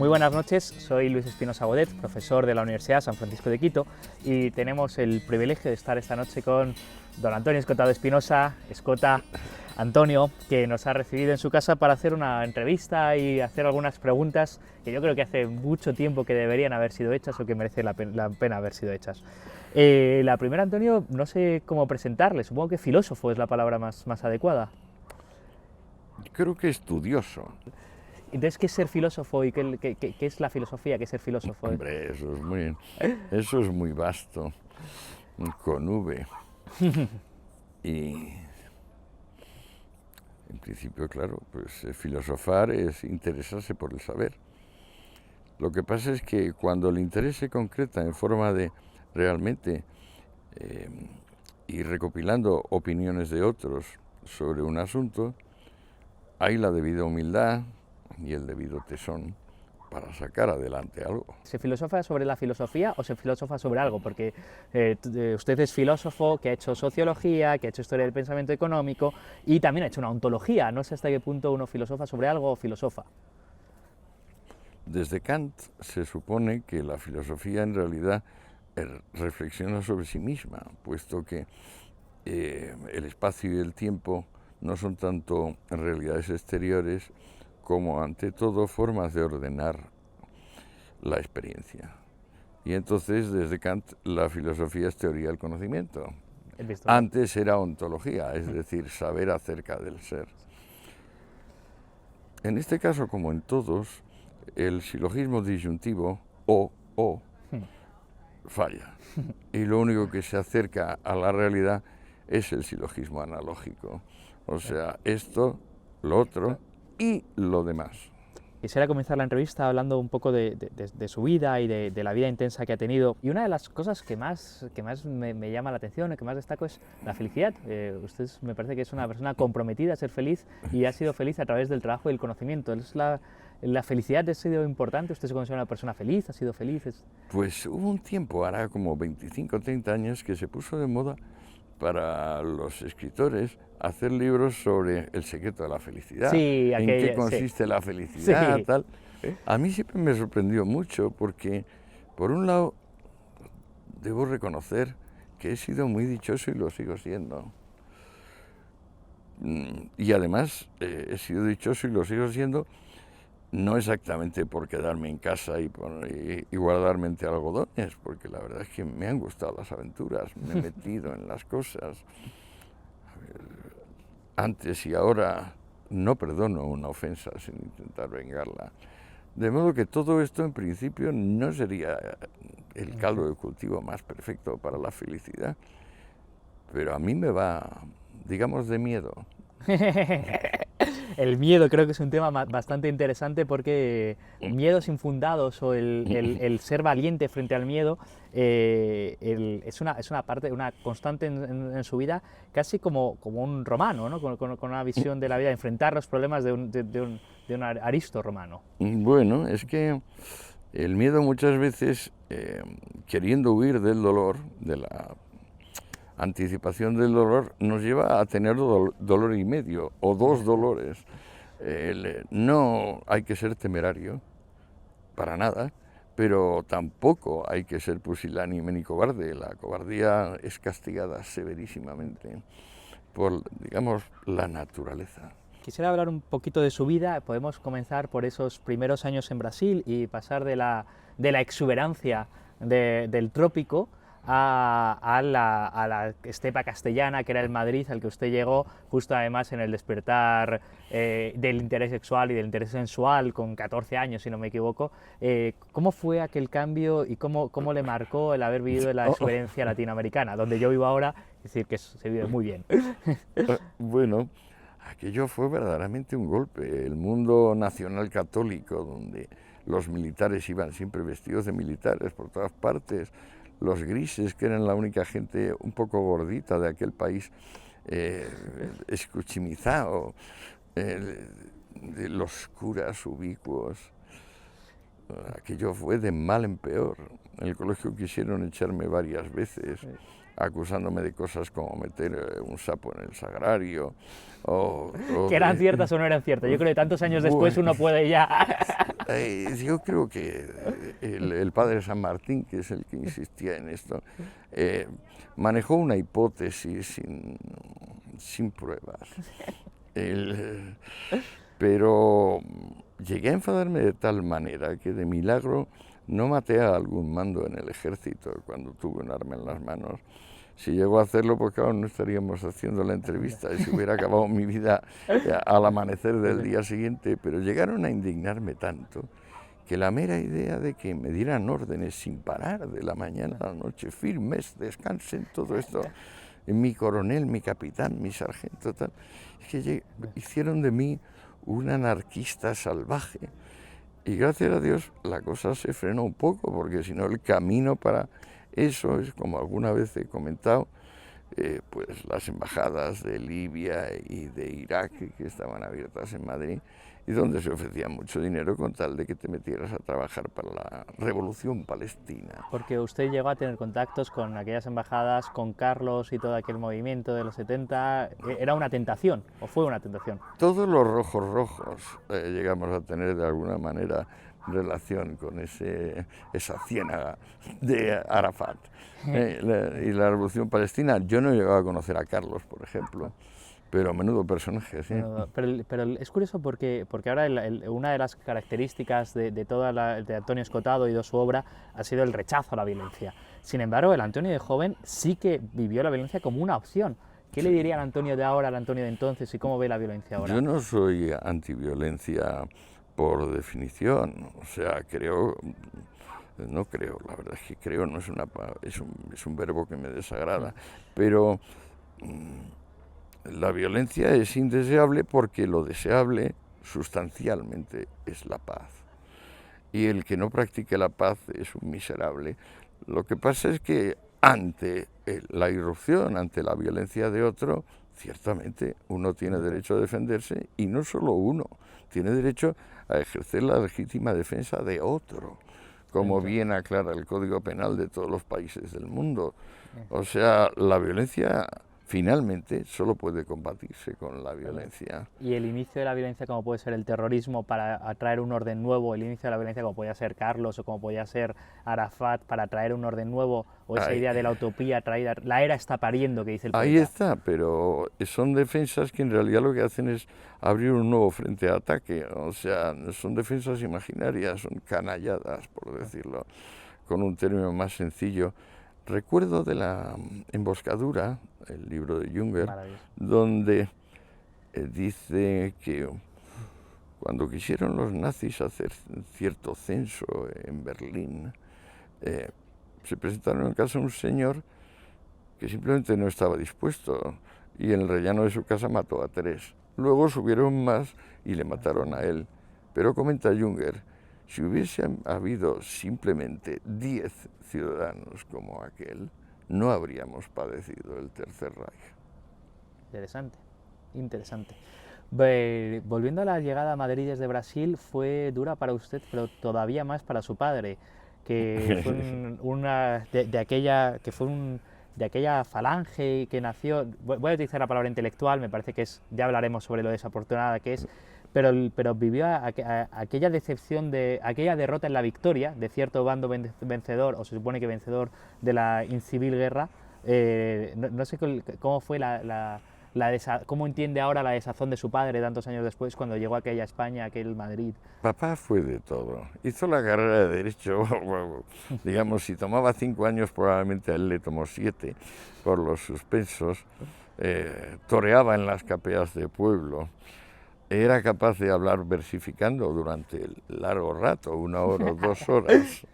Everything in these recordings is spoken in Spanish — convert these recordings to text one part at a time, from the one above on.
Muy buenas noches, soy Luis Espinosa Godet, profesor de la Universidad San Francisco de Quito, y tenemos el privilegio de estar esta noche con don Antonio Escotado Espinosa, Escota Antonio, que nos ha recibido en su casa para hacer una entrevista y hacer algunas preguntas que yo creo que hace mucho tiempo que deberían haber sido hechas o que merece la pena haber sido hechas. La primera, Antonio, no sé cómo presentarle, supongo que filósofo es la palabra más adecuada. Creo que estudioso. Entonces, ¿qué es ser filósofo y qué es la filosofía? ¿Qué es ser filósofo? Hombre, eso es muy vasto, con V. Y en principio, claro, pues filosofar es interesarse por el saber. Lo que pasa es que cuando el interés se concreta en forma de realmente ir recopilando opiniones de otros sobre un asunto, hay la debida humildad y el debido tesón para sacar adelante algo. ¿Se filosofa sobre la filosofía o se filosofa sobre algo? Porque usted es filósofo que ha hecho sociología, que ha hecho historia del pensamiento económico y también ha hecho una ontología. No sé hasta qué punto uno filosofa sobre algo o filosofa. Desde Kant se supone que la filosofía en realidad reflexiona sobre sí misma, puesto que el espacio y el tiempo no son tanto realidades exteriores como ante todo formas de ordenar la experiencia. Y entonces desde Kant la filosofía es teoría del conocimiento. Antes era ontología, es decir, saber acerca del ser. En este caso, como en todos, el silogismo disyuntivo o falla. Y lo único que se acerca a la realidad es el silogismo analógico. O sea, esto, lo otro y lo demás. Quisiera comenzar la entrevista hablando un poco de su vida y de la vida intensa que ha tenido. Y una de las cosas que más me llama la atención y que más destaco es la felicidad. Usted me parece que es una persona comprometida a ser feliz y ha sido feliz a través del trabajo y el conocimiento. ¿La felicidad ha sido importante? ¿Usted se considera una persona feliz? ¿Ha sido feliz? Pues hubo un tiempo, ahora como 25 o 30 años, que se puso de moda para los escritores hacer libros sobre el secreto de la felicidad, sí, en qué consiste la felicidad, sí. tal. A mí siempre me sorprendió mucho porque, por un lado, debo reconocer que he sido muy dichoso y lo sigo siendo. Y además he sido dichoso y lo sigo siendo no exactamente por quedarme en casa y guardarme entre algodones, porque la verdad es que me han gustado las aventuras, me he metido en las cosas. Antes y ahora no perdono una ofensa sin intentar vengarla. De modo que todo esto en principio no sería el caldo de cultivo más perfecto para la felicidad, pero a mí me va, digamos, de miedo. El miedo creo que es un tema bastante interesante porque miedos infundados o el ser valiente frente al miedo es una parte, una constante en su vida, casi como un romano, ¿no? con una visión de la vida, enfrentar los problemas de un aristo romano. Bueno, es que el miedo muchas veces, queriendo huir del dolor, de la anticipación del dolor, nos lleva a tener dolor y medio o dos dolores. No hay que ser temerario, para nada, pero tampoco hay que ser pusilánime ni cobarde. La cobardía es castigada severísimamente por, digamos, la naturaleza. Quisiera hablar un poquito de su vida. Podemos comenzar por esos primeros años en Brasil y pasar de la exuberancia del trópico a la estepa castellana, que era el Madrid, al que usted llegó justo además en el despertar del interés sexual y del interés sensual, con 14 años, si no me equivoco. ¿Cómo fue aquel cambio y cómo le marcó el haber vivido en la exuberancia latinoamericana, donde yo vivo ahora? Es decir, que se vive muy bien. Bueno, aquello fue verdaderamente un golpe. El mundo nacional católico, donde los militares iban siempre vestidos de militares por todas partes, los grises, que eran la única gente un poco gordita de aquel país, escuchimizado, de los curas ubicuos. Aquello fue de mal en peor. En el colegio quisieron echarme varias veces, acusándome de cosas como meter un sapo en el sagrario. Que eran ciertas o no eran ciertas. Yo creo que tantos años después uno puede ya... Yo creo que el padre San Martín, que es el que insistía en esto, manejó una hipótesis sin pruebas. El- pero llegué a enfadarme de tal manera que de milagro no maté a algún mando en el ejército cuando tuve un arma en las manos. Si llego a hacerlo, pues claro, no estaríamos haciendo la entrevista y se hubiera acabado mi vida al amanecer del día siguiente. Pero llegaron a indignarme tanto que la mera idea de que me dieran órdenes sin parar de la mañana a la noche, firmes, descansen, todo esto, mi coronel, mi capitán, mi sargento, tal, es que hicieron de mí un anarquista salvaje. Y gracias a Dios la cosa se frenó un poco, porque si no el camino para eso es, como alguna vez he comentado, pues las embajadas de Libia y de Irak que estaban abiertas en Madrid y donde se ofrecía mucho dinero con tal de que te metieras a trabajar para la revolución palestina. Porque usted llegó a tener contactos con aquellas embajadas, con Carlos y todo aquel movimiento de los 70. ¿Era una tentación o fue una tentación? Todos los rojos llegamos a tener de alguna manera relación con esa ciénaga de Arafat y la revolución palestina. Yo no he llegado a conocer a Carlos, por ejemplo, pero menudo personaje, sí. Pero es curioso porque ahora una de las características de de Antonio Escotado y de su obra ha sido el rechazo a la violencia. Sin embargo, el Antonio de joven sí que vivió la violencia como una opción. ¿Qué le diría al Antonio de ahora al Antonio de entonces y cómo ve la violencia ahora? Yo no soy antiviolencia por definición, o sea, no creo, la verdad es que creo no es es un verbo que me desagrada, pero la violencia es indeseable porque lo deseable sustancialmente es la paz. Y el que no practique la paz es un miserable. Lo que pasa es que ante la irrupción, ante la violencia de otro, ciertamente uno tiene derecho a defenderse y no solo uno, tiene derecho a ejercer la legítima defensa de otro, como bien aclara el Código Penal de todos los países del mundo. O sea, la violencia finalmente solo puede combatirse con la violencia. Y el inicio de la violencia, como puede ser el terrorismo para atraer un orden nuevo, el inicio de la violencia como podía ser Carlos o como podía ser Arafat para traer un orden nuevo, o esa idea de la utopía traída, la era está pariendo, que dice el poeta. Ahí está, pero son defensas que en realidad lo que hacen es abrir un nuevo frente de ataque, o sea, son defensas imaginarias, son canalladas, por decirlo con un término más sencillo. Recuerdo de la emboscadura, el libro de Junger, donde dice que cuando quisieron los nazis hacer cierto censo en Berlín, se presentaron en casa un señor que simplemente no estaba dispuesto y en el rellano de su casa mató a 3. Luego subieron más y le mataron a él. Pero comenta Junger, si hubiese habido simplemente 10 ciudadanos como aquel, no habríamos padecido el Tercer Reich. Interesante, interesante. Volviendo a la llegada a Madrid desde Brasil, fue dura para usted, pero todavía más para su padre, que fue de aquella falange que nació. Voy a utilizar la palabra intelectual, me parece que ya hablaremos sobre lo desafortunada que es, pero vivió aquella decepción aquella derrota en la victoria de cierto bando vencedor, o se supone que vencedor de la incivil guerra. No sé cómo fue cómo entiende ahora la desazón de su padre tantos años después cuando llegó a aquella España, aquel Madrid. Papá fue de todo. Hizo la carrera de Derecho, digamos, si tomaba 5 años, probablemente a él le tomó 7 por los suspensos. Toreaba en las capeas de pueblo. Era capaz de hablar versificando durante largo rato, 1 hora o 2 horas.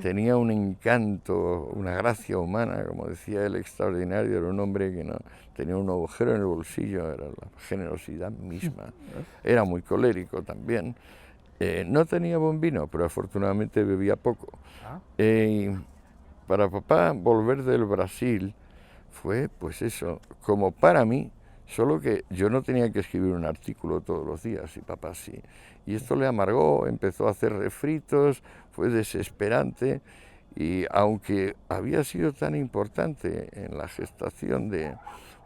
Tenía un encanto, una gracia humana, como decía él, extraordinario. Era un hombre que no tenía un agujero en el bolsillo, era la generosidad misma. Era muy colérico también. No tenía buen vino, pero afortunadamente bebía poco. Para papá, volver del Brasil fue, pues eso, como para mí, solo que yo no tenía que escribir un artículo todos los días y papá sí. Y esto le amargó, empezó a hacer refritos, fue desesperante y aunque había sido tan importante en la gestación de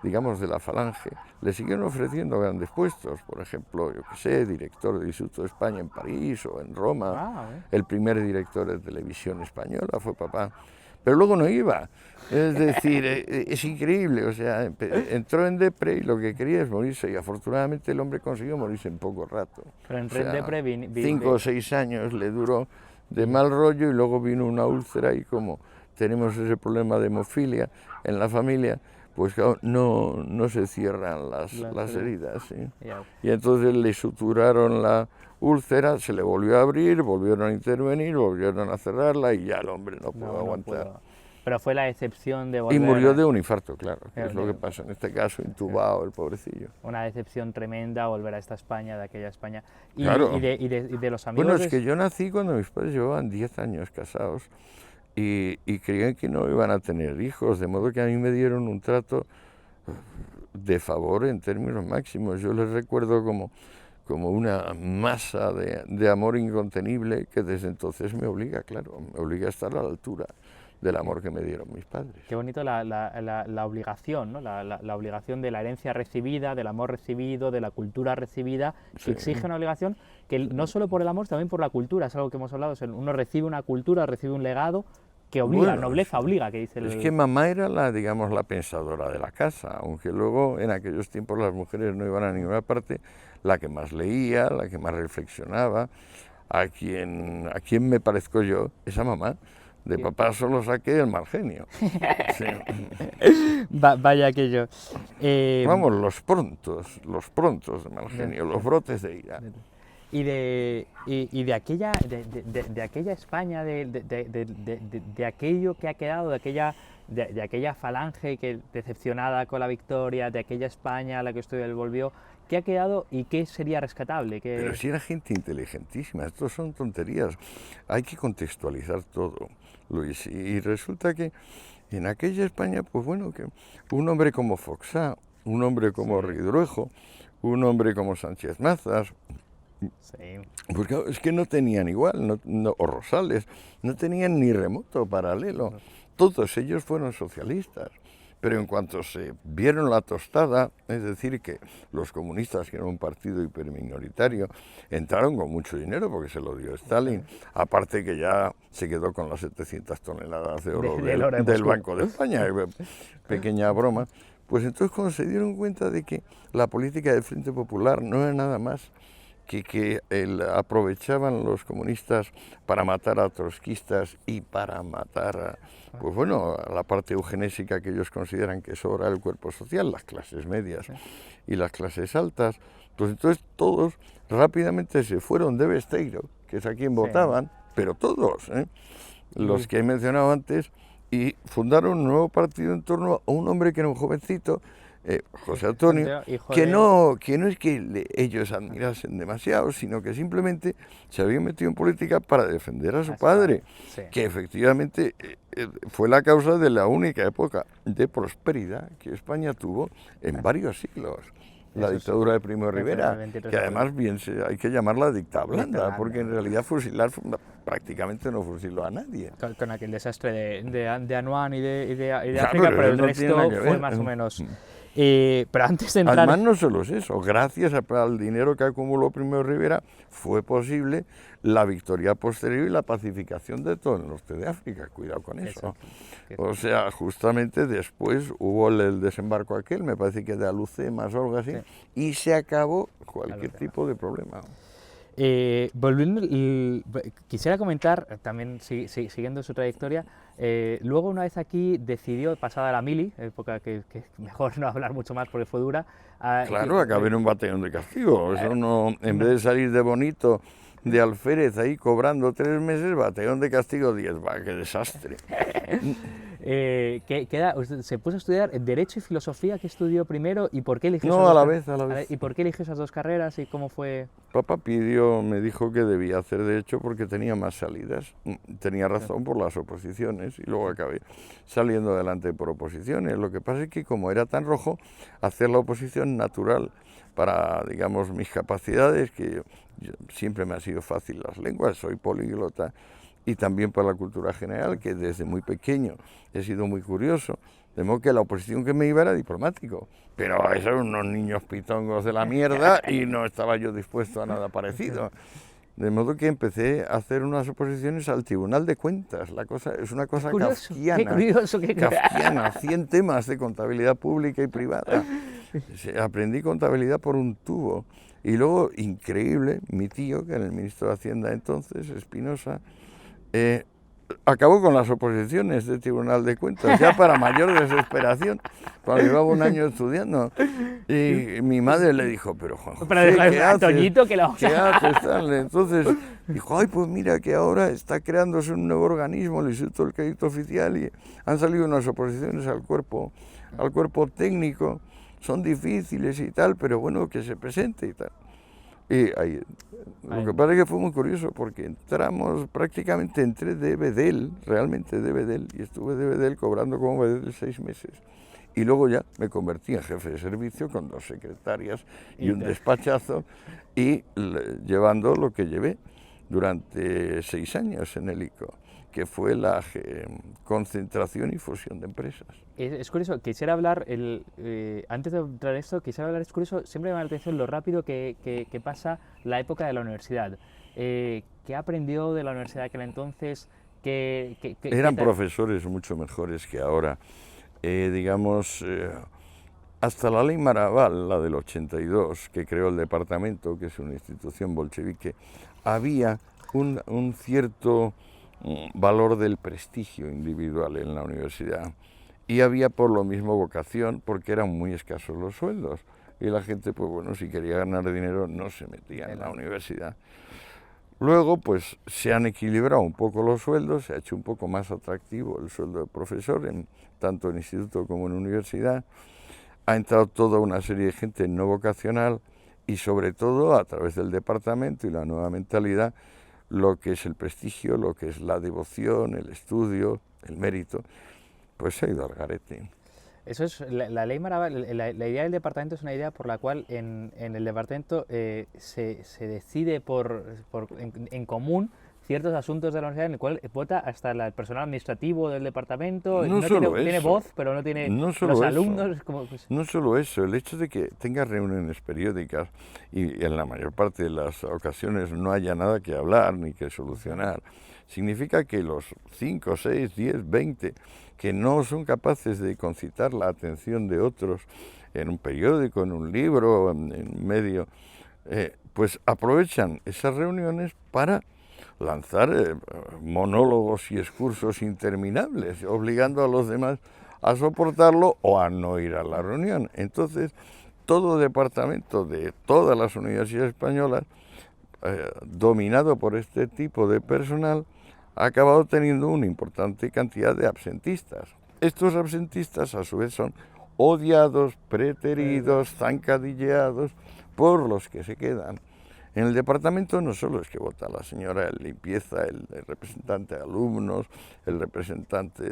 digamos, de la Falange, le siguieron ofreciendo grandes puestos, por ejemplo, yo qué sé, director del Instituto de España en París o en Roma, el primer director de televisión española fue papá, pero luego no iba, es decir, es increíble, o sea, entró en depre y lo que quería es morirse, y afortunadamente el hombre consiguió morirse en poco rato. Pero entró en depre 5 o 6 años le duró de mal rollo y luego vino una úlcera y como tenemos ese problema de hemofilia en la familia, pues claro, no se cierran las heridas. ¿Sí? Y entonces le suturaron la úlcera, se le volvió a abrir, volvieron a intervenir, volvieron a cerrarla y ya el hombre no pudo aguantar. Pero fue la excepción de volver... Y murió de un infarto, claro, que es lo que pasa en este caso, intubado el pobrecillo. Una decepción tremenda volver a esta España, de aquella España. Y, claro. y de los amigos... Bueno, es que yo nací cuando mis padres llevaban 10 años casados y creían que no iban a tener hijos, de modo que a mí me dieron un trato de favor en términos máximos. Yo les recuerdo como una masa de amor incontenible que desde entonces me obliga, claro, me obliga a estar a la altura del amor que me dieron mis padres. Qué bonito la obligación, ¿no? La obligación de la herencia recibida, del amor recibido, de la cultura recibida, que exige una obligación que no solo por el amor, también por la cultura, es algo que hemos hablado, uno recibe una cultura, recibe un legado que obliga, bueno, nobleza obliga, que dice el... Es que mamá era digamos, la pensadora de la casa, aunque luego en aquellos tiempos las mujeres no iban a ninguna parte, la que más leía, la que más reflexionaba, a quien me parezco yo, esa mamá. De papá solo saqué el mal genio. Sí. Vaya aquello. Vamos, los prontos de mal genio, los brotes de ira. Y de aquella España, de aquello que ha quedado, de aquella Falange que decepcionada con la victoria, de aquella España a la que usted volvió, ¿qué ha quedado y qué sería rescatable? Pero si era gente inteligentísima, estos son tonterías, hay que contextualizar todo, Luis, y resulta que en aquella España, pues bueno, que un hombre como Foxá, un hombre como Ridruejo, un hombre como Sánchez Mazas, pues claro, es que no tenían igual, o Rosales, no tenían ni remoto paralelo, todos ellos fueron socialistas. Pero en cuanto se vieron la tostada, es decir, que los comunistas, que eran un partido hiperminoritario, entraron con mucho dinero porque se lo dio Stalin, aparte que ya se quedó con las 700 toneladas de oro del Banco de España, pequeña broma, pues entonces cuando se dieron cuenta de que la política del Frente Popular no era nada más que aprovechaban los comunistas para matar a trotskistas y para matar pues bueno, a la parte eugenésica que ellos consideran que sobra el cuerpo social, las clases medias y las clases altas, pues entonces todos rápidamente se fueron de Besteiro, que es a quien votaban, pero todos, los que he mencionado antes, y fundaron un nuevo partido en torno a un hombre que era un jovencito, José Antonio, que no es que ellos admirasen demasiado, sino que simplemente se había metido en política para defender a su padre, que efectivamente fue la causa de la única época de prosperidad que España tuvo en varios siglos. La dictadura de Primo de Rivera, que además bien hay que llamarla dicta blanda, porque en realidad fusilar prácticamente no fusiló a nadie. Con aquel desastre de Anuán y de África, pero el resto fue más o menos... pero antes de entrar... Además no solo es eso, gracias al dinero que acumuló Primo de Rivera fue posible la victoria posterior y la pacificación de todo el norte de África, cuidado con eso. O sea, justamente después hubo el desembarco aquel, me parece que de Alucemas o algo así, y se acabó cualquier tipo de problema. Quisiera comentar, también siguiendo su trayectoria, luego una vez aquí decidió, pasada la mili, época que mejor no hablar mucho más porque fue dura. Claro, acabé en un batallón de castigo, eso no, en vez de salir de bonito, de alférez ahí cobrando 3 meses, batallón de castigo 10, va, qué desastre. Se puso a estudiar Derecho y Filosofía. ¿Qué estudió primero y por qué eligió esas dos? A la vez. ¿Y por qué eligió esas dos carreras y cómo fue? Papá me dijo que debía hacer Derecho porque tenía más salidas. Tenía razón por las oposiciones y luego acabé saliendo adelante por oposiciones. Lo que pasa es que como era tan rojo, hacer la oposición natural para, digamos, mis capacidades, que yo siempre me ha sido fácil las lenguas, soy políglota, y también para la cultura general, que desde muy pequeño he sido muy curioso, De modo que la oposición que me iba era diplomático. Pero esos eran unos niños pitongos de la mierda y no estaba yo dispuesto a nada parecido. De modo que empecé a hacer unas oposiciones al Tribunal de Cuentas. La cosa es una cosa kafkiana. Qué curioso, Kafkiana, 100 temas de contabilidad pública y privada. Aprendí contabilidad por un tubo. Y luego, increíble, mi tío, que era el ministro de Hacienda entonces, Espinosa, acabó con las oposiciones del Tribunal de Cuentas, ya para mayor desesperación, cuando llevaba un año estudiando. Y mi madre le dijo, pero Juan José, ¿qué haces? Toñito, que ¿Qué haces, tal? Entonces dijo, ay, pues mira que ahora está creándose un nuevo organismo, el Instituto del Crédito Oficial, y han salido unas oposiciones al cuerpo técnico, son difíciles y tal, pero bueno, que se presente y tal. Y ahí, lo que pasa es que fue muy curioso porque prácticamente entré de bedel, realmente de bedel, y estuve de bedel cobrando como bedel 6 meses. Y luego ya me convertí en jefe de servicio con 2 secretarias y un despachazo, y llevando lo que llevé durante 6 años en el ICO, que fue la concentración y fusión de empresas. Es curioso, quisiera hablar, antes de entrar en esto, es curioso, siempre me llama la atención lo rápido que pasa la época de la universidad. ¿Qué aprendió de la universidad de aquel entonces? Eran profesores mucho mejores que ahora. Hasta la ley Maraval, la del 82, que creó el departamento, que es una institución bolchevique, había un cierto valor del prestigio individual en la universidad. Y había por lo mismo vocación, porque eran muy escasos los sueldos. Y la gente, pues bueno, si quería ganar dinero, no se metía en la universidad. Luego, pues se han equilibrado un poco los sueldos, se ha hecho un poco más atractivo el sueldo de profesor, tanto en instituto como en universidad. Ha entrado toda una serie de gente no vocacional y sobre todo a través del departamento y la nueva mentalidad, lo que es el prestigio, lo que es la devoción, el estudio, el mérito, pues se ha ido al garete. Eso es, la ley Maraval, la idea del departamento es una idea por la cual en el departamento se decide en común ciertos asuntos de la universidad en el cual vota hasta el personal administrativo del departamento. No solo tiene eso, voz, pero no tiene los alumnos. Pues... No solo eso, el hecho de que tenga reuniones periódicas y en la mayor parte de las ocasiones no haya nada que hablar ni que solucionar, significa que los 5, 6, 10, 20 que no son capaces de concitar la atención de otros en un periódico, en un libro, en medio, pues aprovechan esas reuniones para lanzar monólogos y excursos interminables, obligando a los demás a soportarlo o a no ir a la reunión. Entonces, todo departamento de todas las universidades españolas, dominado por este tipo de personal, ha acabado teniendo una importante cantidad de absentistas. Estos absentistas, a su vez, son odiados, preteridos, zancadilleados por los que se quedan. En el departamento no solo es que vota la señora de limpieza, el representante de alumnos, el representante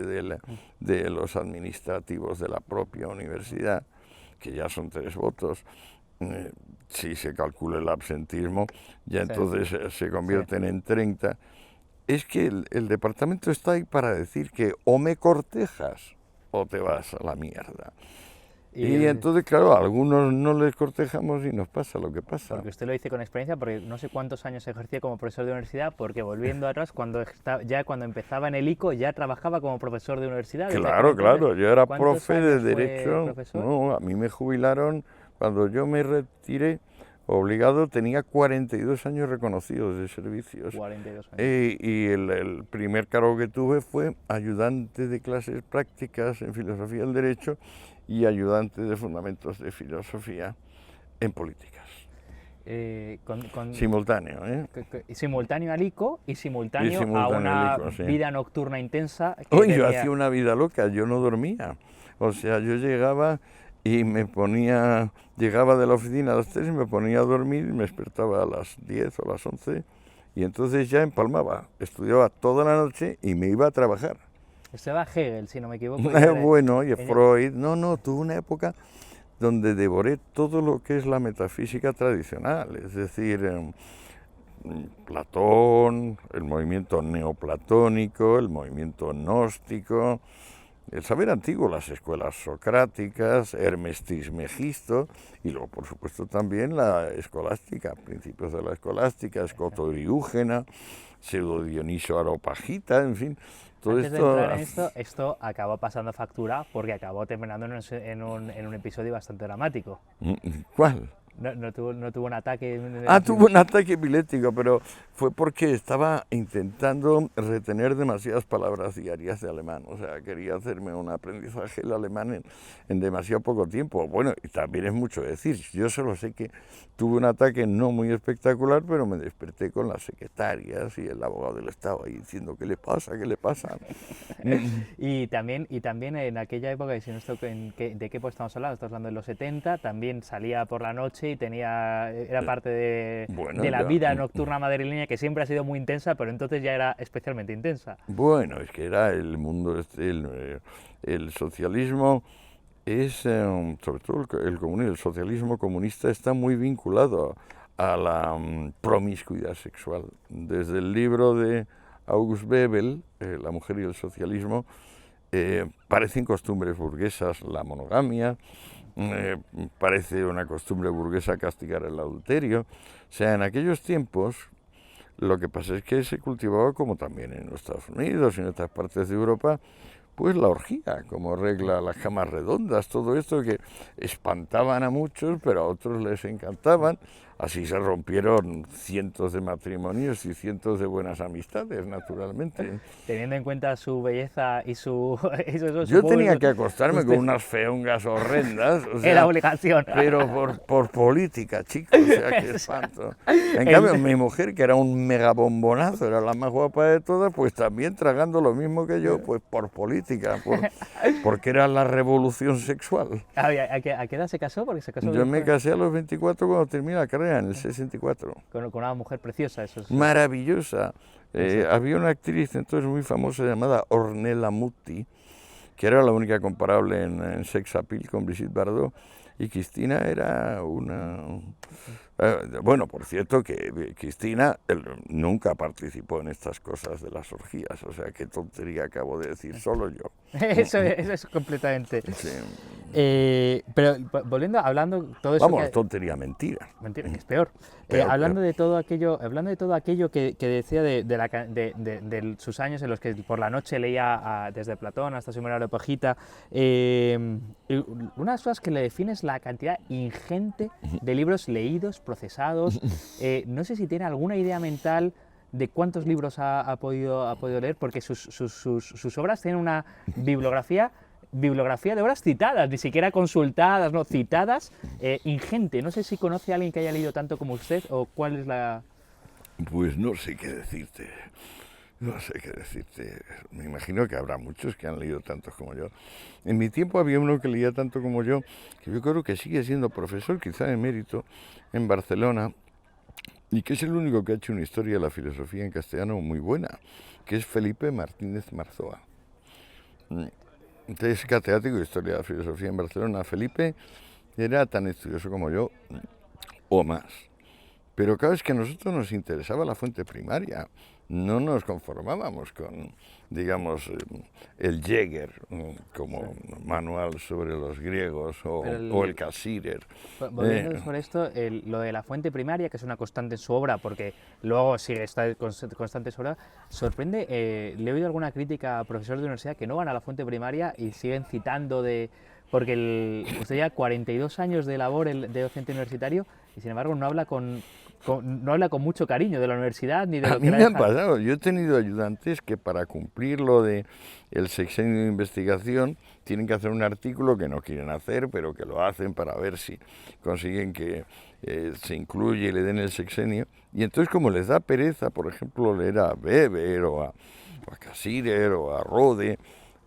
de los administrativos de la propia universidad, que ya son 3 votos. Si se calcula el absentismo, ya entonces se convierten en 30. Es que el departamento está ahí para decir que o me cortejas o te vas a la mierda. Y entonces, claro, a algunos no les cortejamos y nos pasa lo que pasa. Porque usted lo dice con experiencia, porque no sé cuántos años ejercía como profesor de universidad, porque volviendo atrás, cuando empezaba en el ICO, ya trabajaba como profesor de universidad. Claro, yo era profe de Derecho. No, a mí me jubilaron cuando yo me retiré. Obligado, tenía 42 años reconocidos de servicios. 42 años. Y el primer cargo que tuve fue ayudante de clases prácticas en filosofía del derecho y ayudante de fundamentos de filosofía en políticas. Simultáneo, simultáneo al ICO y simultáneo a una vida nocturna intensa. Yo hacía una vida loca, yo no dormía. O sea, yo llegaba y llegaba de la oficina a las 3 y me ponía a dormir y me despertaba a las 10 o las 11 y entonces ya empalmaba, estudiaba toda la noche y me iba a trabajar. Estaba Hegel, si no me equivoco. Bueno, y Freud, tuve una época donde devoré todo lo que es la metafísica tradicional, es decir, Platón, el movimiento neoplatónico, el movimiento gnóstico, el saber antiguo, las escuelas socráticas, Hermes Trismegisto, y luego, por supuesto, también la escolástica, principios de la escolástica, Escoto Eriúgena, Pseudo Dionisio Areopagita, en fin. Todo Antes de esto... entrar en esto acabó pasando factura porque acabó terminando en un episodio bastante dramático. ¿Cuál? No tuvo un ataque. Tuvo un ataque epiléptico, pero fue porque estaba intentando retener demasiadas palabras diarias de alemán. O sea, quería hacerme un aprendizaje del alemán en demasiado poco tiempo. Bueno, y también es mucho decir. Yo solo sé que tuve un ataque no muy espectacular, pero me desperté con las secretarias y el abogado del Estado ahí diciendo, ¿qué le pasa? ¿Qué le pasa? Y también en aquella época, ¿de qué época estamos hablando? Estamos hablando de los 70, también salía por la noche y era parte de la vida nocturna madrileña, que siempre ha sido muy intensa, pero entonces ya era especialmente intensa. Bueno, es que era el mundo, el socialismo es, sobre todo el comunismo, el socialismo comunista está muy vinculado a la promiscuidad sexual. Desde el libro de August Bebel, La mujer y el socialismo, parecen costumbres burguesas la monogamia, parece una costumbre burguesa castigar el adulterio. O sea, en aquellos tiempos lo que pasa es que se cultivaba, como también en los Estados Unidos y en otras partes de Europa, pues la orgía, como regla, las camas redondas, todo esto que espantaban a muchos, pero a otros les encantaban. Así se rompieron cientos de matrimonios y cientos de buenas amistades, naturalmente. Teniendo en cuenta su belleza y su... Yo tenía que acostarme con unas feungas horrendas. O sea, era obligación. Pero por política, chicos, o sea, qué espanto. En cambio, mi mujer, que era un megabombonazo, era la más guapa de todas, pues también tragando lo mismo que yo, pues por política, porque era la revolución sexual. ¿A qué edad se casó? Porque se casó Yo me casé a los 24 cuando terminé la carrera, en el 64. Con una mujer preciosa, eso es. Maravillosa. Había una actriz entonces muy famosa llamada Ornella Muti, que era la única comparable en sex appeal con Brigitte Bardot, y Cristina era una... bueno, por cierto, que Cristina nunca participó en estas cosas de las orgías, o sea, qué tontería acabo de decir, solo yo. Eso es completamente. Sí. Pero hablando todo eso. Vamos, tontería, mentira. Mentira, que es peor. Hablando de todo aquello que decía de sus años en los que por la noche leía desde Platón hasta Simón Areopagita, una de las cosas que le define es la cantidad ingente de libros leídos, procesados. No sé si tiene alguna idea mental de cuántos libros ha podido leer, porque sus obras tienen una bibliografía de obras citadas, ni siquiera consultadas, no, citadas, ingente. No sé si conoce a alguien que haya leído tanto como usted, o cuál es la... Pues no sé qué decirte, no sé qué decirte. Me imagino que habrá muchos que han leído tantos como yo. En mi tiempo había uno que leía tanto como yo, que yo creo que sigue siendo profesor, quizá emérito, en Barcelona, y que es el único que ha hecho una historia de la filosofía en castellano muy buena, que es Felipe Martínez Marzoa. Entonces, es catedrático de Historia de la Filosofía en Barcelona. Felipe era tan estudioso como yo, o más. Pero claro, es que a nosotros nos interesaba la fuente primaria. No nos conformábamos con, digamos, el Jäger como manual sobre los griegos o el Cassirer. Volviendo sobre esto, lo de la fuente primaria, que es una constante en su obra, porque luego sigue esta constante en su obra, sorprende. Le he oído alguna crítica a profesores de universidad que no van a la fuente primaria y siguen citando porque usted lleva 42 años de labor de docente universitario y sin embargo no habla no habla con mucho cariño de la universidad ni de lo que... A mí me han pasado, yo he tenido ayudantes que para cumplir lo de el sexenio de investigación tienen que hacer un artículo que no quieren hacer, pero que lo hacen para ver si consiguen que se incluya y le den el sexenio. Y entonces, como les da pereza, por ejemplo, leer a Weber o a Cassirer o a Rode,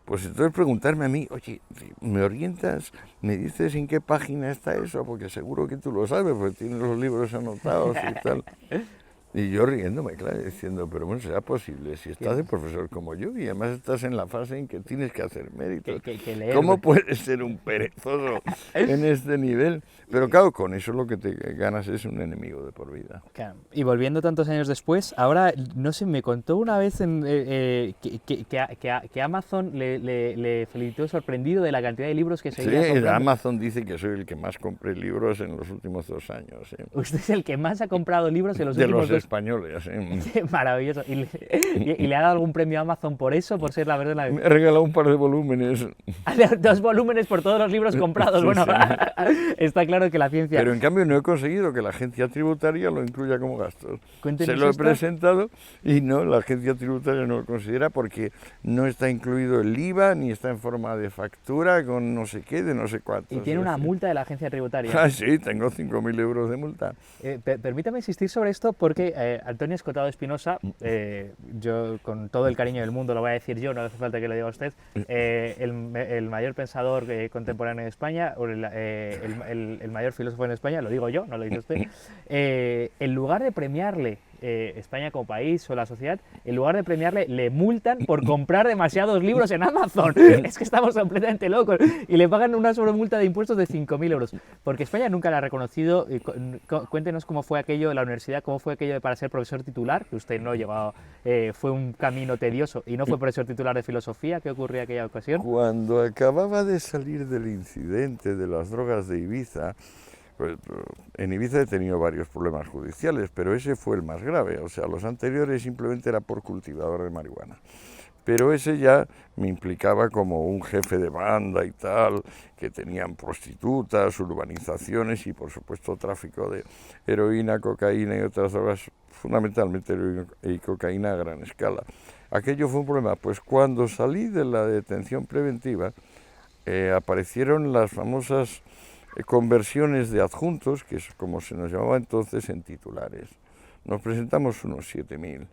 pues entonces preguntarme a mí, oye, ¿me orientas? ¿Me dices en qué página está eso? Porque seguro que tú lo sabes, porque tienes los libros anotados y tal. Y yo riéndome, claro, diciendo, pero bueno, será posible, si estás de profesor como yo y además estás en la fase en que tienes que hacer méritos. Que leer. ¿Cómo puedes ser un perezoso en este nivel? Pero claro, con eso lo que te ganas es un enemigo de por vida. Claro. Y volviendo tantos años después, ahora, no sé, me contó una vez que Amazon le felicitó sorprendido de la cantidad de libros que seguía Sí, comprando. Amazon dice que soy el que más compré libros en los últimos 2 años. Usted es el que más ha comprado libros en los de últimos los 2 españoles. Qué maravilloso. ¿Y le ha dado algún premio a Amazon por eso, por ser la verdad? Me ha regalado un par de volúmenes. 2 volúmenes por todos los libros comprados. Sí, Bueno, sí. está claro que la ciencia... Pero en cambio no he conseguido que la agencia tributaria lo incluya como gastos. Cuéntenos Se lo he esto. presentado y no, la agencia tributaria no lo considera porque no está incluido el IVA ni está en forma de factura con no sé qué, de no sé cuántos. Y tiene una multa de la agencia tributaria. Ah, sí, tengo 5.000 euros de multa. Permítame insistir sobre esto porque Antonio Escotado Espinosa, yo con todo el cariño del mundo lo voy a decir yo, no hace falta que lo diga usted, el mayor pensador contemporáneo de España, o el mayor filósofo en España, lo digo yo, no lo dice usted, en lugar de premiarle España como país o la sociedad, en lugar de premiarle, le multan por comprar demasiados libros en Amazon. Es que estamos completamente locos. Y le pagan una sobremulta de impuestos de 5.000 euros. Porque España nunca la ha reconocido. Cuéntenos cómo fue aquello de la universidad, cómo fue aquello de para ser profesor titular, que usted no llegó, fue un camino tedioso y no fue profesor titular de filosofía. ¿Qué ocurrió en aquella ocasión? Cuando acababa de salir del incidente de las drogas de Ibiza, pues, en Ibiza he tenido varios problemas judiciales, pero ese fue el más grave. O sea, los anteriores simplemente era por cultivador de marihuana. Pero ese ya me implicaba como un jefe de banda y tal, que tenían prostitutas, urbanizaciones y por supuesto tráfico de heroína, cocaína y otras drogas, fundamentalmente heroína y cocaína a gran escala. Aquello fue un problema, pues cuando salí de la detención preventiva aparecieron las famosas conversiones de adjuntos, que es como se nos llamaba entonces, en titulares. Nos presentamos unos 7.000.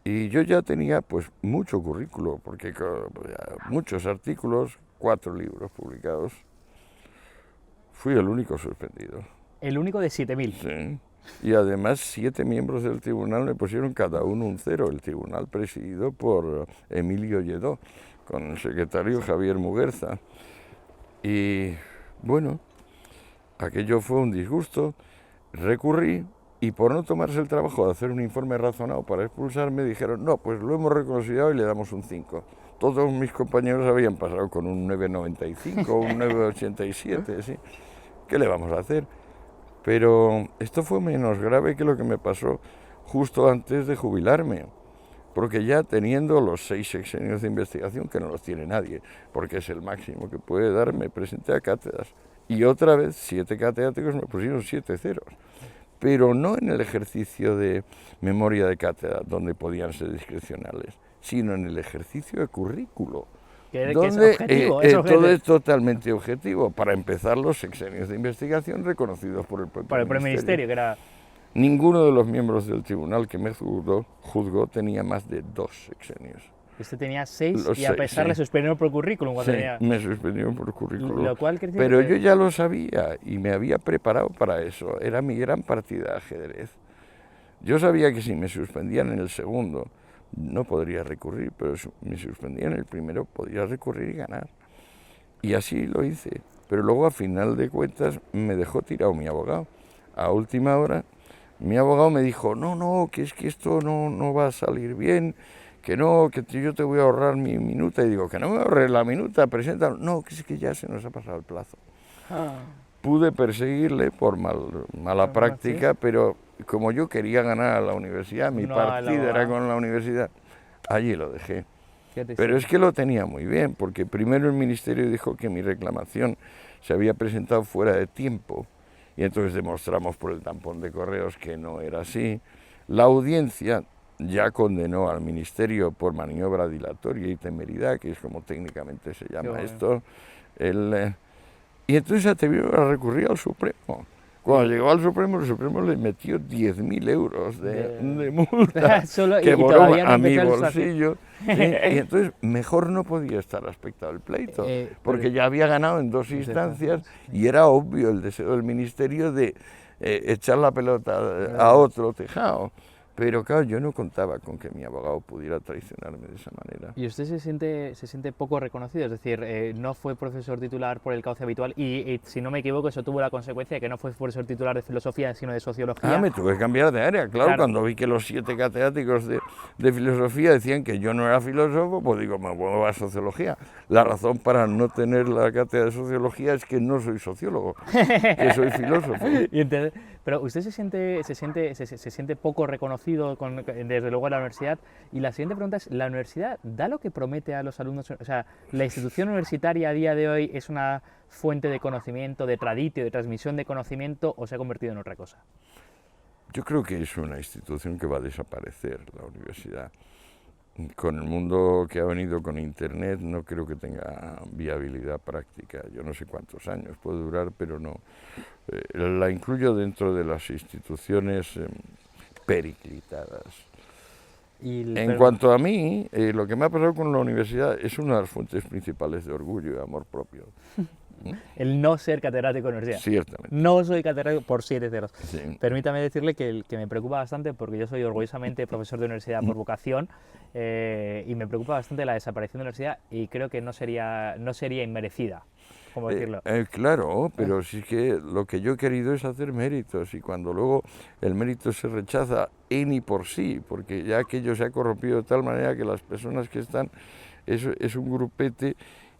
Y yo ya tenía pues mucho currículo, porque muchos artículos, 4 libros publicados. Fui el único suspendido. El único de 7.000. Sí. Y además 7 miembros del tribunal me pusieron cada uno un 0. El tribunal presidido por Emilio Lledó, con el secretario Javier Muguerza. Y bueno, aquello fue un disgusto, recurrí y por no tomarse el trabajo de hacer un informe razonado para expulsarme, dijeron, no, pues lo hemos reconsiderado y le damos un 5. Todos mis compañeros habían pasado con un 9,95, un 9,87, ¿sí? ¿Qué le vamos a hacer? Pero esto fue menos grave que lo que me pasó justo antes de jubilarme. Porque ya teniendo los 6 sexenios de investigación, que no los tiene nadie, porque es el máximo que puede dar, me presenté a cátedras. Y otra vez 7 catedráticos me pusieron 7 ceros. Pero no en el ejercicio de memoria de cátedra, donde podían ser discrecionales, sino en el ejercicio de currículo, donde es objetivo, todo es totalmente objetivo. Para empezar, los sexenios de investigación reconocidos por el propio ministerio, que era... Ninguno de los miembros del tribunal que me juzgó tenía más de 2 sexenios. Usted tenía 6 Los y a 6, pesar sí. le suspendieron por currículum. Sí, Tenía... me suspendieron por currículum. Lo cual quiere decir Pero que... yo ya lo sabía y me había preparado para eso. Era mi gran partida de ajedrez. Yo sabía que si me suspendían en el segundo no podría recurrir, pero si me suspendían en el primero podría recurrir y ganar. Y así lo hice. Pero luego, a final de cuentas, me dejó tirado mi abogado. A última hora, mi abogado me dijo, no, que es que esto no va a salir bien, que no, que yo te voy a ahorrar mi minuta. Y digo, que no me ahorre la minuta, preséntalo. No, que es que ya se nos ha pasado el plazo. Pude perseguirle por mala práctica, pero como yo quería ganar a la universidad, mi partida era con la universidad, allí lo dejé. Pero es que lo tenía muy bien, porque primero el ministerio dijo que mi reclamación se había presentado fuera de tiempo, y entonces demostramos por el tampón de correos que no era así. La audiencia ya condenó al ministerio por maniobra dilatoria y temeridad, que es como técnicamente se llama esto. Y entonces se atrevió a recurrir al Supremo. Cuando llegó al Supremo, el Supremo le metió 10.000 euros de multa, que voló a mi bolsillo. Y entonces mejor no podía estar aspectado el pleito, porque ya había ganado en 2 instancias y era obvio el deseo del ministerio de echar la pelota a otro tejado. Pero claro, yo no contaba con que mi abogado pudiera traicionarme de esa manera. ¿Y usted se siente poco reconocido? Es decir, no fue profesor titular por el cauce habitual y, si no me equivoco, eso tuvo la consecuencia de que no fue profesor titular de filosofía, sino de sociología. Ah, me tuve que cambiar de área, claro. Cuando vi que los 7 catedráticos de filosofía decían que yo no era filósofo, pues digo, me vuelvo a sociología. La razón para no tener la cátedra de sociología es que no soy sociólogo, que soy filósofo. Y entonces, pero usted se siente poco reconocido desde luego en la universidad. Y la siguiente pregunta es, ¿la universidad da lo que promete a los alumnos? O sea, ¿la institución universitaria a día de hoy es una fuente de conocimiento, de traditio, de transmisión de conocimiento, o se ha convertido en otra cosa? Yo creo que es una institución que va a desaparecer, la universidad. Con el mundo que ha venido con Internet no creo que tenga viabilidad práctica. Yo no sé cuántos años puede durar, pero no. La incluyo dentro de las instituciones periclitadas. En cuanto a mí, lo que me ha pasado con la universidad es una de las fuentes principales de orgullo y amor propio. El no ser catedrático de universidad. Ciertamente. No soy catedrático por 7 ceros. Sí. Permítame decirle que me preocupa bastante, porque yo soy orgullosamente profesor de universidad por vocación, y me preocupa bastante la desaparición de la universidad, y creo que no sería inmerecida. ¿Cómo decirlo? Claro, pero sí que lo que yo he querido es hacer méritos, y cuando luego el mérito se rechaza en y por sí, porque ya aquello se ha corrompido de tal manera que las personas que están, es un grupete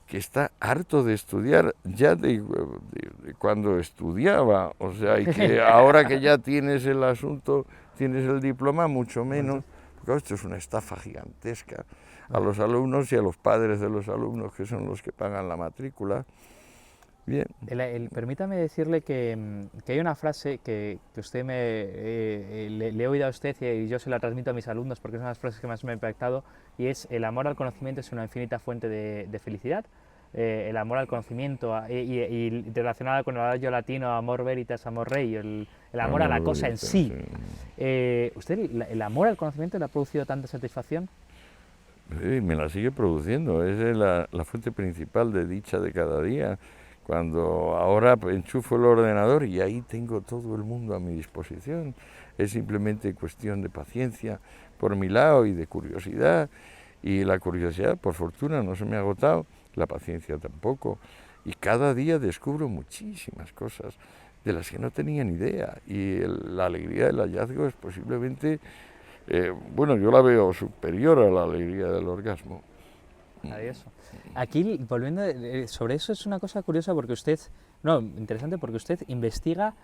que está harto de estudiar ya de cuando estudiaba, o sea, y que ahora que ya tienes el asunto, tienes el diploma, mucho menos, porque esto es una estafa gigantesca a los alumnos y a los padres de los alumnos, que son los que pagan la matrícula. Bien. Permítame decirle que hay una frase que usted le he oído a usted y yo se la transmito a mis alumnos porque es una de las frases que más me ha impactado, y es: el amor al conocimiento es una infinita fuente de felicidad. El amor al conocimiento y relacionada con el adagio latino, amor veritas, amor rei, el amor a la cosa en sí. ¿Usted el amor al conocimiento le ha producido tanta satisfacción? Sí, me la sigue produciendo, es la fuente principal de dicha de cada día. Cuando ahora enchufo el ordenador y ahí tengo todo el mundo a mi disposición, es simplemente cuestión de paciencia por mi lado y de curiosidad, y la curiosidad, por fortuna, no se me ha agotado, la paciencia tampoco, y cada día descubro muchísimas cosas de las que no tenía ni idea, y la alegría del hallazgo es posiblemente, bueno, yo la veo superior a la alegría del orgasmo. Adiós. Aquí, volviendo sobre eso, es una cosa curiosa porque interesante porque usted investiga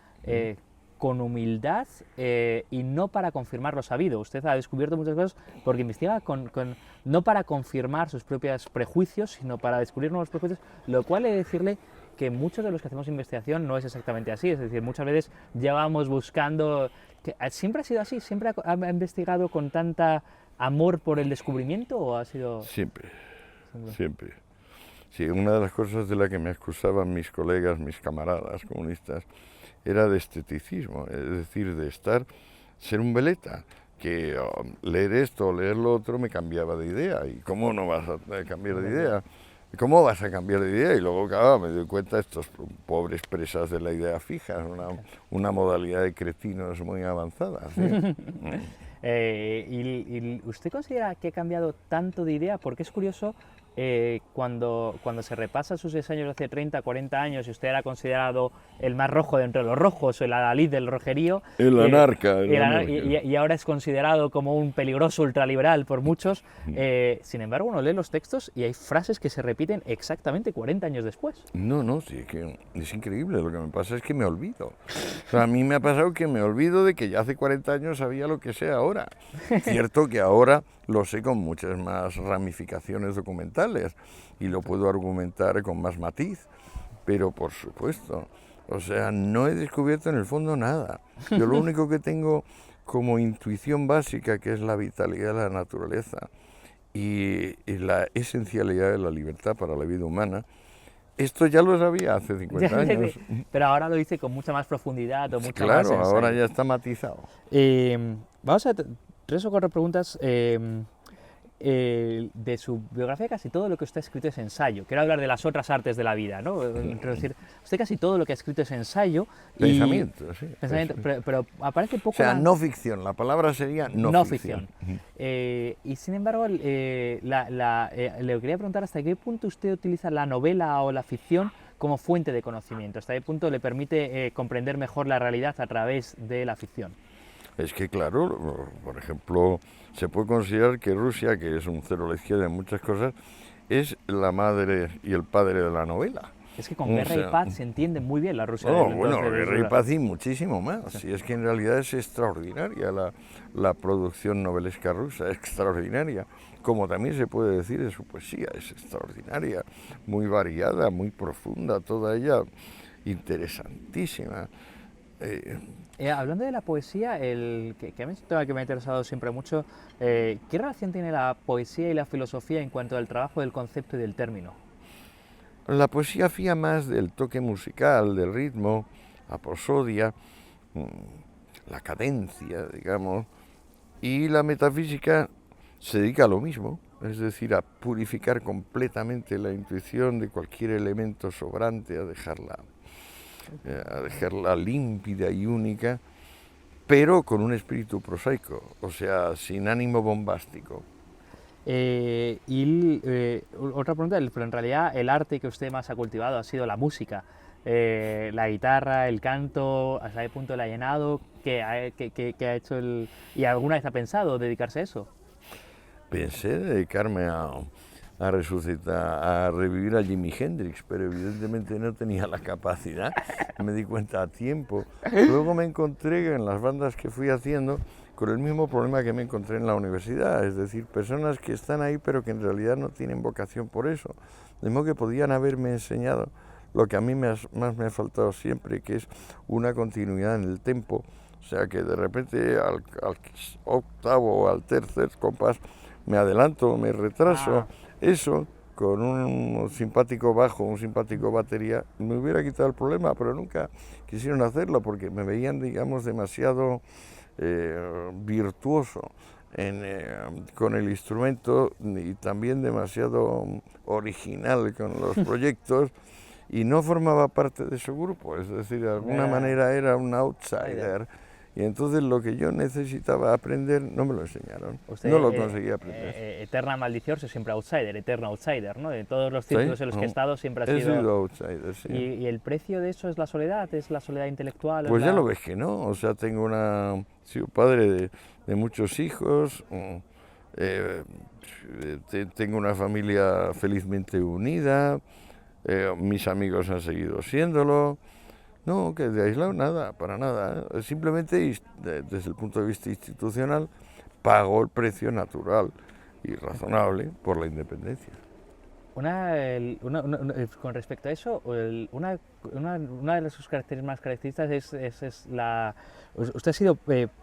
con humildad y no para confirmar lo sabido. Usted ha descubierto muchas cosas porque investiga no para confirmar sus propios prejuicios, sino para descubrir nuevos prejuicios, lo cual he de decirle que muchos de los que hacemos investigación no es exactamente así. Es decir, muchas veces llevamos buscando... ¿Siempre ha sido así? ¿Siempre ha investigado con tanta amor por el descubrimiento o ha sido...? Siempre. Siempre. Sí, una de las cosas de la que me acusaban mis colegas, mis camaradas comunistas, era de esteticismo, es decir, de ser un veleta, que leer esto o leer lo otro me cambiaba de idea. ¿Y cómo no vas a cambiar de idea? ¿Cómo vas a cambiar de idea? Y luego, claro, me doy cuenta de estos pobres presas de la idea fija, una modalidad de cretinos muy avanzada. ¿Sí? ¿Y usted considera que ha cambiado tanto de idea? Porque es curioso, cuando se repasa sus 6 años de hace 30, 40 años, y usted era considerado el más rojo de entre los rojos, el adalid del rojerío, el anarca. Y ahora es considerado como un peligroso ultraliberal por muchos. Sin embargo, uno lee los textos y hay frases que se repiten exactamente 40 años después. No, sí, que es increíble. Lo que me pasa es que me olvido. O sea, a mí me ha pasado que me olvido de que ya hace 40 años sabía lo que sé ahora. Cierto que ahora lo sé con muchas más ramificaciones documentales y lo puedo argumentar con más matiz, pero por supuesto, o sea, no he descubierto en el fondo nada. Yo lo único que tengo como intuición básica, que es la vitalidad de la naturaleza y la esencialidad de la libertad para la vida humana, esto ya lo sabía hace 50 años. Pero ahora lo dice con mucha más profundidad o mucha más ensayo. Ahora ya está matizado. Vamos a 3 o 4 preguntas. de su biografía casi todo lo que usted ha escrito es ensayo. Quiero hablar de las otras artes de la vida, ¿no? Quiero decir, usted casi todo lo que ha escrito es ensayo. Pensamiento, sí. Pensamiento, pero aparece poco... O sea, no ficción, la palabra sería no ficción. Y sin embargo, le quería preguntar hasta qué punto usted utiliza la novela o la ficción como fuente de conocimiento, hasta qué punto le permite comprender mejor la realidad a través de la ficción. Es que, claro, por ejemplo, se puede considerar que Rusia, que es un cero a la izquierda en muchas cosas, es la madre y el padre de la novela. Es que con Guerra y Paz se entiende muy bien la Rusia. Bueno, Guerra y Paz y muchísimo más. Sí. Y es que en realidad es extraordinaria la producción novelesca rusa, es extraordinaria. Como también se puede decir de su poesía, es extraordinaria, muy variada, muy profunda, toda ella interesantísima. Hablando de la poesía, que a mí es un tema que me ha interesado siempre mucho, ¿qué relación tiene la poesía y la filosofía en cuanto al trabajo del concepto y del término? La poesía fía más del toque musical, del ritmo, la prosodia, la cadencia, digamos, y la metafísica se dedica a lo mismo, es decir, a purificar completamente la intuición de cualquier elemento sobrante, a dejarla límpida y única, pero con un espíritu prosaico, o sea, sin ánimo bombástico. Otra pregunta, pero en realidad el arte que usted más ha cultivado ha sido la música, la guitarra, el canto, hasta qué punto le ha llenado, qué ha hecho ¿y alguna vez ha pensado dedicarse a eso? Pensé dedicarme a resucitar, a revivir a Jimi Hendrix, pero evidentemente no tenía la capacidad, me di cuenta a tiempo. Luego me encontré en las bandas que fui haciendo con el mismo problema que me encontré en la universidad, es decir, personas que están ahí pero que en realidad no tienen vocación por eso, de modo que podían haberme enseñado lo que a mí más me ha faltado siempre, que es una continuidad en el tempo, o sea que de repente al octavo o al tercer compás me adelanto, me retraso, eso con un simpático bajo, un simpático batería, me hubiera quitado el problema, pero nunca quisieron hacerlo porque me veían, digamos, demasiado virtuoso con el instrumento y también demasiado original con los proyectos y no formaba parte de su grupo, es decir, de alguna manera era un outsider. Y entonces lo que yo necesitaba aprender no me lo enseñaron, no lo conseguí aprender. Eterna maldición, soy siempre outsider, eterno outsider, ¿no? De todos los círculos en los que he estado siempre ha sido... He sido outsider, sí. ¿Y el precio de eso es la soledad? ¿Es la soledad intelectual? Pues ya lo ves que no, o sea, soy padre de muchos hijos, tengo una familia felizmente unida, mis amigos han seguido siéndolo. No, que de aislado nada, para nada. Simplemente desde el punto de vista institucional pagó el precio natural y razonable por la independencia. Con respecto a eso, una de sus características más características es la... Usted ha sido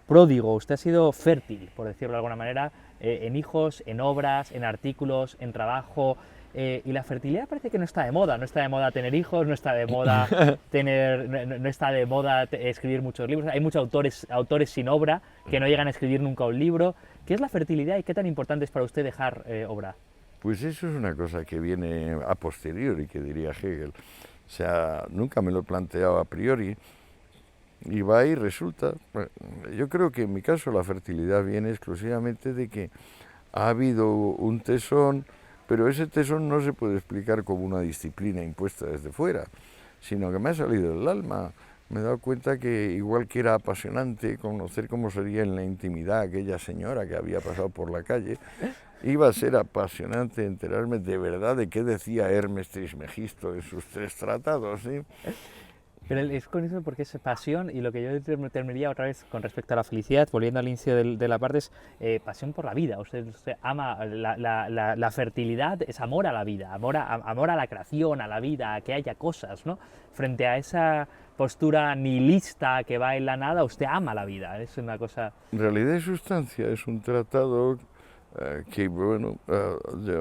pródigo, usted ha sido fértil, por decirlo de alguna manera, en hijos, en obras, en artículos, en trabajo... y la fertilidad parece que no está de moda, no está de moda tener hijos, no está de moda no está de moda escribir muchos libros, hay muchos autores sin obra que no llegan a escribir nunca un libro. ¿Qué es la fertilidad y qué tan importante es para usted dejar obra? Pues eso es una cosa que viene a posteriori, que diría Hegel. O sea, nunca me lo he planteado a priori y va y resulta. Bueno, yo creo que en mi caso la fertilidad viene exclusivamente de que ha habido un tesón, pero ese tesón no se puede explicar como una disciplina impuesta desde fuera, sino que me ha salido del alma. Me he dado cuenta que igual que era apasionante conocer cómo sería en la intimidad aquella señora que había pasado por la calle, iba a ser apasionante enterarme de verdad de qué decía Hermes Trismegisto en sus 3 tratados, ¿sí? Pero es con eso porque es pasión, y lo que yo terminaría otra vez con respecto a la felicidad, volviendo al inicio de la parte, es pasión por la vida. Usted ama la fertilidad, es amor a la vida, amor a la creación, a la vida, a que haya cosas, ¿no? Frente a esa postura nihilista que va en la nada, usted ama la vida, es una cosa... Realidad y sustancia es un tratado que bueno,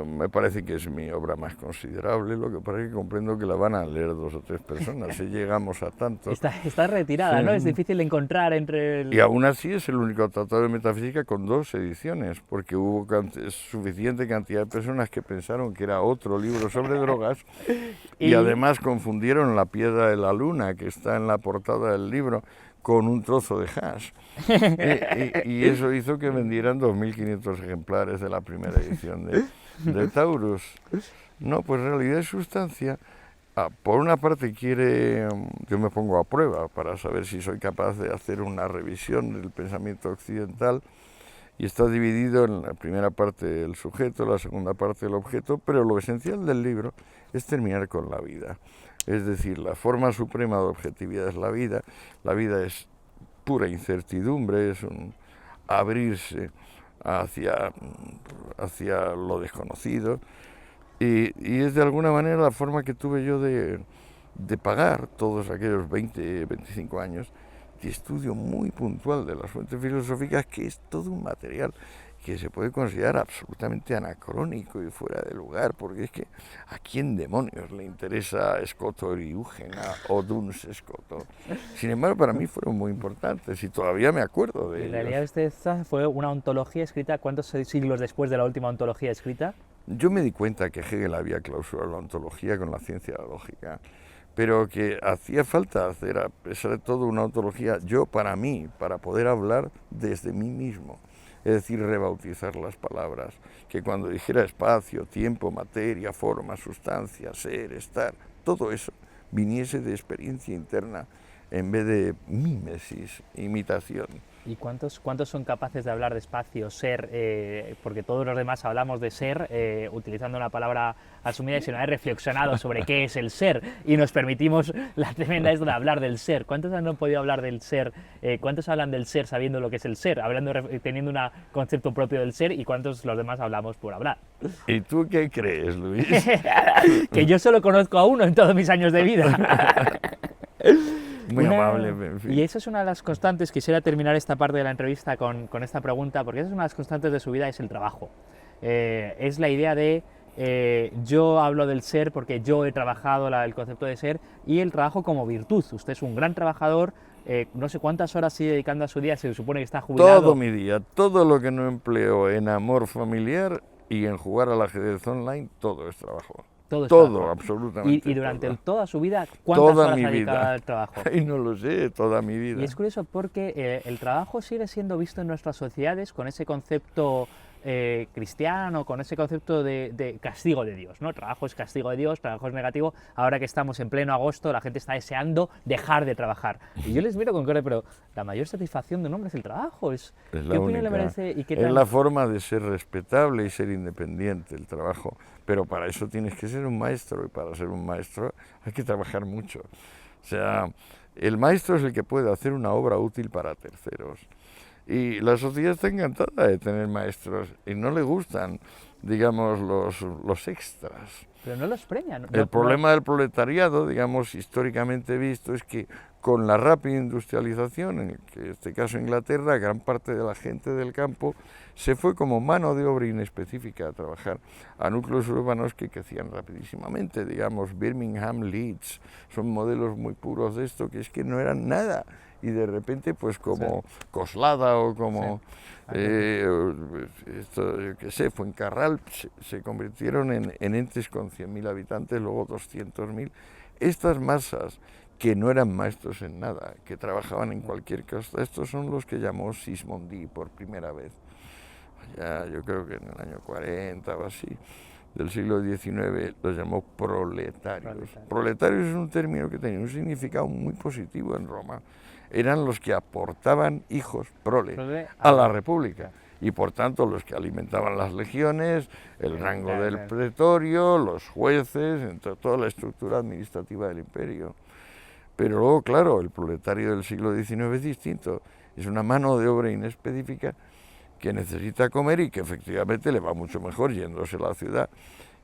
me parece que es mi obra más considerable, lo que pasa es que comprendo que la van a leer 2 o 3 personas, si llegamos a tanto. Está retirada, Sí. ¿no? Es difícil de encontrar entre el... Y aún así es el único tratado de metafísica con 2 ediciones, porque hubo suficiente cantidad de personas que pensaron que era otro libro sobre drogas y además confundieron la piedra de la luna que está en la portada del libro con un trozo de hash. Y eso hizo que vendieran 2.500 ejemplares de la primera edición de Taurus. No, pues realidad y sustancia, por una parte yo me pongo a prueba para saber si soy capaz de hacer una revisión del pensamiento occidental, y está dividido en la primera parte el sujeto, la segunda parte el objeto, pero lo esencial del libro es terminar con la vida. Es decir, la forma suprema de objetividad es la vida es pura incertidumbre, es un abrirse hacia lo desconocido, y es de alguna manera la forma que tuve yo de pagar todos aquellos 20, 25 años de estudio muy puntual de las fuentes filosóficas, que es todo un material que se puede considerar absolutamente anacrónico y fuera de lugar, porque es que ¿a quién demonios le interesa Scott Oriúgena o Duns Scott? Sin embargo, para mí fueron muy importantes y todavía me acuerdo de ellos. En realidad esta fue una ontología escrita, ¿cuántos siglos después de la última ontología escrita? Yo me di cuenta que Hegel había clausurado la ontología con la ciencia de la lógica, pero que hacía falta hacer, a pesar de todo, una ontología, para mí, para poder hablar desde mí mismo. Es decir, rebautizar las palabras, que cuando dijera espacio, tiempo, materia, forma, sustancia, ser, estar, todo eso viniese de experiencia interna en vez de mímesis, imitación. ¿Y cuántos son capaces de hablar de espacio, ser? Porque todos los demás hablamos de ser utilizando una palabra asumida y si no hay reflexionado sobre qué es el ser y nos permitimos la tremenda esto de hablar del ser. ¿Cuántos han podido hablar del ser? ¿Cuántos hablan del ser sabiendo lo que es el ser, teniendo un concepto propio del ser, y cuántos los demás hablamos por hablar? ¿Y tú qué crees, Luis? Que yo solo conozco a uno en todos mis años de vida. Muy amable, en fin. Y eso es una de las constantes. Quisiera terminar esta parte de la entrevista con esta pregunta, porque esa es una de las constantes de su vida, es el trabajo. Es la idea de yo hablo del ser porque yo he trabajado el concepto de ser, y el trabajo como virtud. Usted es un gran trabajador, no sé cuántas horas sigue dedicando a su día, se supone que está jubilado. Todo mi día, todo lo que no empleo en amor familiar y en jugar al ajedrez online, todo es trabajo. Todo, absolutamente. Y durante todo. Toda su vida, ¿cuántas toda horas mi ha dedicado vida. al trabajo? Y no lo sé, toda mi vida. Y es curioso porque el trabajo sigue siendo visto en nuestras sociedades con ese concepto cristiano, con ese concepto de castigo de Dios, ¿no? Trabajo es castigo de Dios, trabajo es negativo. Ahora que estamos en pleno agosto, la gente está deseando dejar de trabajar. Y yo les miro con cara, pero la mayor satisfacción de un hombre es el trabajo. Es la ¿Qué opinión única. le merece? Y qué Es tal? la forma de ser respetable y ser independiente, el trabajo. Pero para eso tienes que ser un maestro, y para ser un maestro hay que trabajar mucho. O sea, el maestro es el que puede hacer una obra útil para terceros. Y la sociedad está encantada de tener maestros y no le gustan, digamos, los extras. Pero no los premian. El problema del proletariado, digamos, históricamente visto, es que con la rápida industrialización, en este caso Inglaterra, gran parte de la gente del campo se fue como mano de obra inespecífica a trabajar a núcleos urbanos que crecían rapidísimamente, digamos, Birmingham, Leeds, son modelos muy puros de esto, que es que no eran nada. Y de repente, pues como sí. Coslada o como, esto, yo qué sé, Fuencarral, se convirtieron en entes con 100.000 habitantes, luego 200.000. Estas masas que no eran maestros en nada, que trabajaban en cualquier cosa, estos son los que llamó Sismondi por primera vez. Ya, yo creo que en el año 40 o así, del siglo XIX, los llamó proletarios. Proletarios es un término que tenía un significado muy positivo en Roma. Eran los que aportaban hijos prole a la República, y por tanto los que alimentaban las legiones, el rango del pretorio, los jueces, entre toda la estructura administrativa del imperio. Pero luego, claro, el proletario del siglo XIX es distinto, es una mano de obra inespecífica que necesita comer y que efectivamente le va mucho mejor yéndose a la ciudad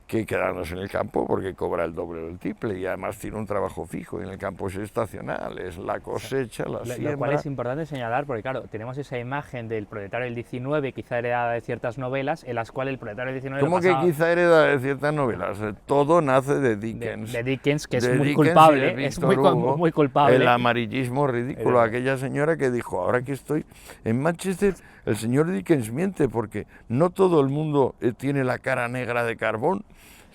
que quedándose en el campo porque cobra el doble o el triple y además tiene un trabajo fijo y en el campo es estacional, es la cosecha, la siembra. Lo cual es importante señalar porque, claro, tenemos esa imagen del proletario del 19, quizá heredada de ciertas novelas, en las cuales el proletario del 19... ¿Cómo que quizá heredada de ciertas novelas? Todo nace de Dickens. De Dickens, que es de muy Dickens culpable, es muy culpable. El amarillismo ridículo, aquella señora que dijo, ahora que estoy en Manchester, el señor Dickens miente porque no todo el mundo tiene la cara negra de carbón.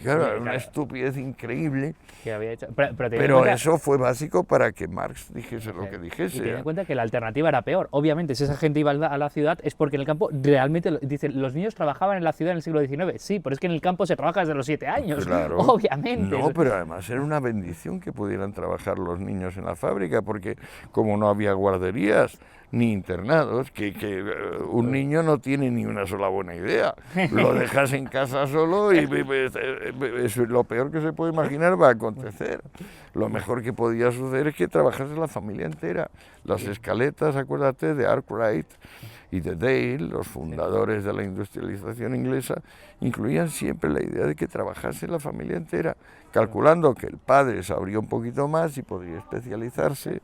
Claro, era una estupidez increíble, que había hecho. pero eso fue básico para que Marx dijese lo que dijese. Y ten en cuenta que la alternativa era peor. Obviamente, si esa gente iba a la ciudad es porque en el campo realmente, dicen, los niños trabajaban en la ciudad en el siglo XIX. Sí, pero es que en el campo se trabaja desde los 7 años, claro. Obviamente. No, pero además era una bendición que pudieran trabajar los niños en la fábrica, porque como no había guarderías, ni internados, que un niño no tiene ni una sola buena idea. Lo dejas en casa solo y lo peor que se puede imaginar va a acontecer. Lo mejor que podía suceder es que trabajase la familia entera. Las escaletas, acuérdate, de Arkwright y de Dale, los fundadores de la industrialización inglesa, incluían siempre la idea de que trabajase la familia entera, calculando que el padre sabría un poquito más y podría especializarse,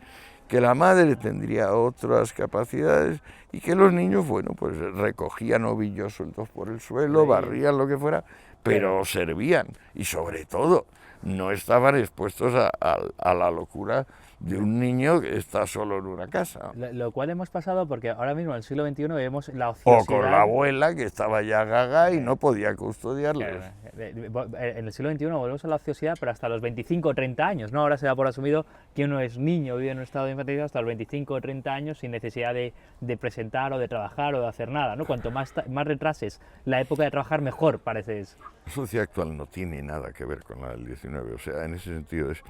que la madre tendría otras capacidades y que los niños, bueno, pues recogían ovillos sueltos por el suelo, barrían lo que fuera, pero servían y sobre todo no estaban expuestos a la locura de un niño que está solo en una casa. Lo cual hemos pasado porque ahora mismo en el siglo XXI vemos la ociosidad... O con la abuela que estaba ya gaga y no podía custodiarles. En el siglo XXI volvemos a la ociosidad, pero hasta los 25 o 30 años, ¿no? Ahora se da por asumido que uno es niño, vive en un estado de infantilidad hasta los 25 o 30 años sin necesidad de presentar o de trabajar o de hacer nada, ¿no? Cuanto más retrases la época de trabajar, mejor parece eso. La sociedad actual no tiene nada que ver con la del 19, o sea, en ese sentido es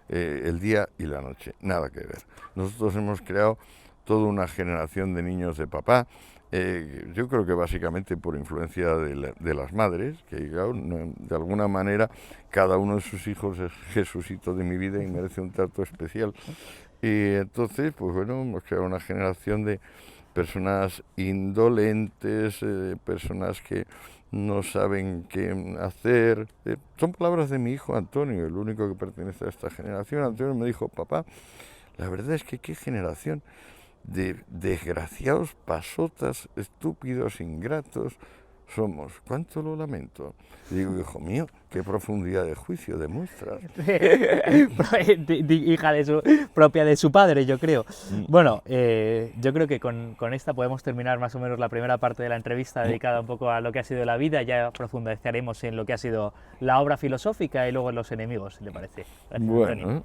el día y la noche, nada que ver. Nosotros hemos creado toda una generación de niños de papá, yo creo que básicamente por influencia de las madres, que claro, de alguna manera cada uno de sus hijos es Jesucito de mi vida y merece un trato especial. Y entonces, pues bueno, hemos creado una generación de personas indolentes, personas que no saben qué hacer. Son palabras de mi hijo Antonio, el único que pertenece a esta generación. Antonio me dijo, papá, la verdad es que qué generación de desgraciados, pasotas, estúpidos, ingratos somos. ¿Cuánto lo lamento? Y digo, hijo mío, qué profundidad de juicio demuestras. Hija propia de su padre, yo creo. Bueno, yo creo que con esta podemos terminar más o menos la primera parte de la entrevista dedicada un poco a lo que ha sido la vida. Ya profundizaremos en lo que ha sido la obra filosófica y luego en los enemigos, si le parece. Gracias, bueno. Antonio.